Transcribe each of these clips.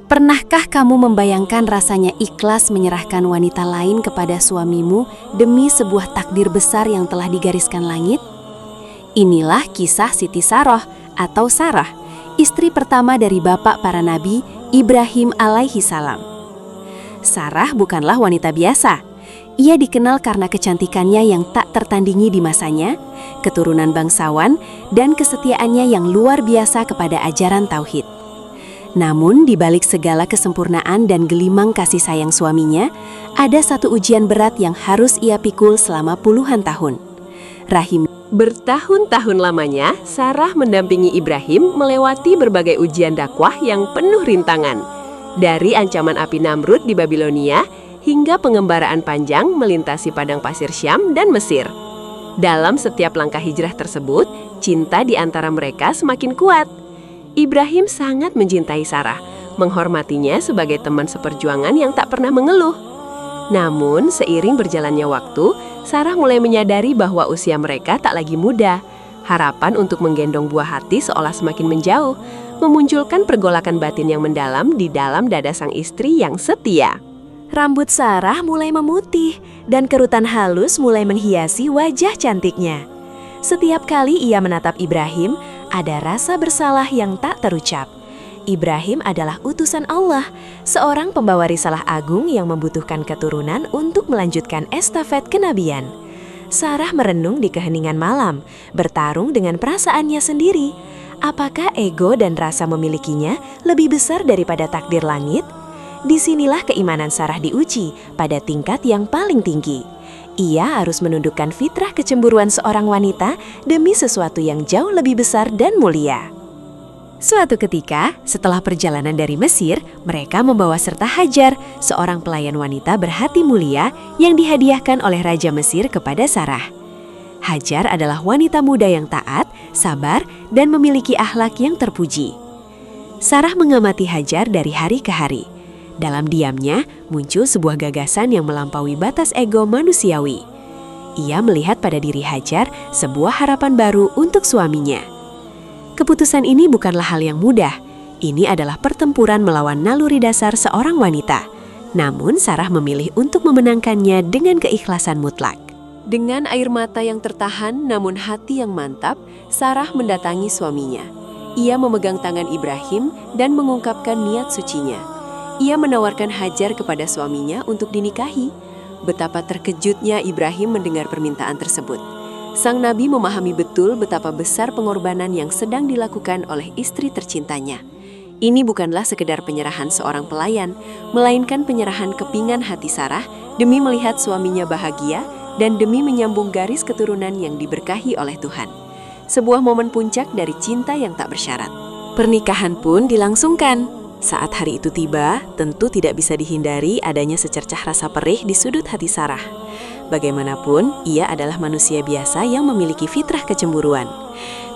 Pernahkah kamu membayangkan rasanya ikhlas menyerahkan wanita lain kepada suamimu demi sebuah takdir besar yang telah digariskan langit? Inilah kisah Siti Saroh atau Sarah, istri pertama dari bapak para nabi Ibrahim alaihi salam. Sarah bukanlah wanita biasa. Ia dikenal karena kecantikannya yang tak tertandingi di masanya, keturunan bangsawan, dan kesetiaannya yang luar biasa kepada ajaran tauhid. Namun, di balik segala kesempurnaan dan gelimang kasih sayang suaminya, ada satu ujian berat yang harus ia pikul selama puluhan tahun. Rahim. Bertahun-tahun lamanya, Sarah mendampingi Ibrahim melewati berbagai ujian dakwah yang penuh rintangan. Dari ancaman api Namrud di Babilonia, hingga pengembaraan panjang melintasi padang pasir Syam dan Mesir. Dalam setiap langkah hijrah tersebut, cinta di antara mereka semakin kuat. Ibrahim sangat mencintai Sarah, menghormatinya sebagai teman seperjuangan yang tak pernah mengeluh. Namun, seiring berjalannya waktu, Sarah mulai menyadari bahwa usia mereka tak lagi muda. Harapan untuk menggendong buah hati seolah semakin menjauh, memunculkan pergolakan batin yang mendalam di dalam dada sang istri yang setia. Rambut Sarah mulai memutih, dan kerutan halus mulai menghiasi wajah cantiknya. Setiap kali ia menatap Ibrahim, ada rasa bersalah yang tak terucap. Ibrahim adalah utusan Allah, seorang pembawa risalah agung yang membutuhkan keturunan untuk melanjutkan estafet kenabian. Sarah merenung di keheningan malam, bertarung dengan perasaannya sendiri. Apakah ego dan rasa memilikinya lebih besar daripada takdir langit? Disinilah keimanan Sarah diuji pada tingkat yang paling tinggi. Ia harus menundukkan fitrah kecemburuan seorang wanita demi sesuatu yang jauh lebih besar dan mulia. Suatu ketika, setelah perjalanan dari Mesir, mereka membawa serta Hajar, seorang pelayan wanita berhati mulia yang dihadiahkan oleh Raja Mesir kepada Sarah. Hajar adalah wanita muda yang taat, sabar, dan memiliki akhlak yang terpuji. Sarah mengamati Hajar dari hari ke hari. Dalam diamnya, muncul sebuah gagasan yang melampaui batas ego manusiawi. Ia melihat pada diri Hajar sebuah harapan baru untuk suaminya. Keputusan ini bukanlah hal yang mudah. Ini adalah pertempuran melawan naluri dasar seorang wanita. Namun Sarah memilih untuk memenangkannya dengan keikhlasan mutlak. Dengan air mata yang tertahan namun hati yang mantap, Sarah mendatangi suaminya. Ia memegang tangan Ibrahim dan mengungkapkan niat sucinya. Ia menawarkan Hajar kepada suaminya untuk dinikahi. Betapa terkejutnya Ibrahim mendengar permintaan tersebut. Sang Nabi memahami betul betapa besar pengorbanan yang sedang dilakukan oleh istri tercintanya. Ini bukanlah sekedar penyerahan seorang pelayan, melainkan penyerahan kepingan hati Sarah demi melihat suaminya bahagia dan demi menyambung garis keturunan yang diberkahi oleh Tuhan. Sebuah momen puncak dari cinta yang tak bersyarat. Pernikahan pun dilangsungkan. Saat hari itu tiba, tentu tidak bisa dihindari adanya secercah rasa perih di sudut hati Sarah. Bagaimanapun, ia adalah manusia biasa yang memiliki fitrah kecemburuan.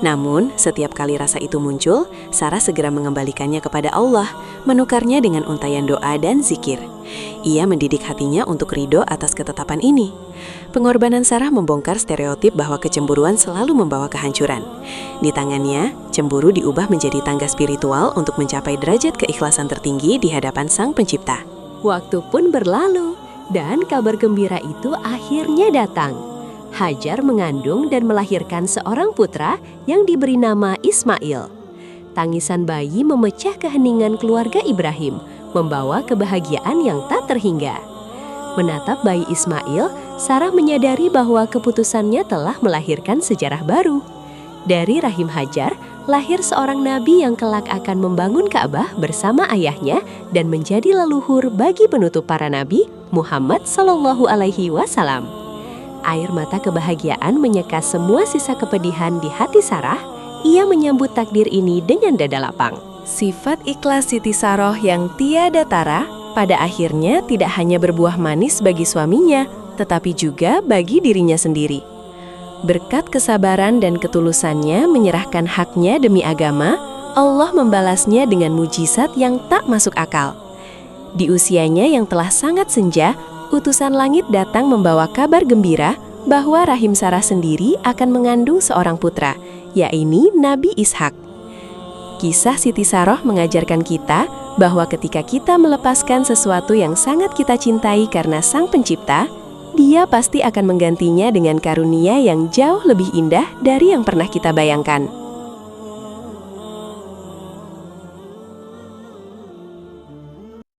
Namun, setiap kali rasa itu muncul, Sarah segera mengembalikannya kepada Allah, menukarnya dengan untayan doa dan zikir. Ia mendidik hatinya untuk ridho atas ketetapan ini. Pengorbanan Sarah membongkar stereotip bahwa kecemburuan selalu membawa kehancuran. Di tangannya, cemburu diubah menjadi tangga spiritual untuk mencapai derajat keikhlasan tertinggi di hadapan Sang Pencipta. Waktu pun berlalu, dan kabar gembira itu akhirnya datang. Hajar mengandung dan melahirkan seorang putra yang diberi nama Ismail. Tangisan bayi memecah keheningan keluarga Ibrahim, membawa kebahagiaan yang tak terhingga. Menatap bayi Ismail, Sarah menyadari bahwa keputusannya telah melahirkan sejarah baru. Dari rahim Hajar, lahir seorang nabi yang kelak akan membangun Ka'bah bersama ayahnya dan menjadi leluhur bagi penutup para nabi, Muhammad Sallallahu Alaihi Wasallam. Air mata kebahagiaan menyekat semua sisa kepedihan di hati Sarah. Ia menyambut takdir ini dengan dada lapang. Sifat ikhlas Siti Saroh yang tiada tara pada akhirnya tidak hanya berbuah manis bagi suaminya, tetapi juga bagi dirinya sendiri. Berkat kesabaran dan ketulusannya menyerahkan haknya demi agama, Allah membalasnya dengan mujizat yang tak masuk akal. Di usianya yang telah sangat senja, utusan langit datang membawa kabar gembira bahwa rahim Sarah sendiri akan mengandung seorang putra, yaitu Nabi Ishak. Kisah Siti Saroh mengajarkan kita bahwa ketika kita melepaskan sesuatu yang sangat kita cintai karena Sang Pencipta, Dia pasti akan menggantinya dengan karunia yang jauh lebih indah dari yang pernah kita bayangkan.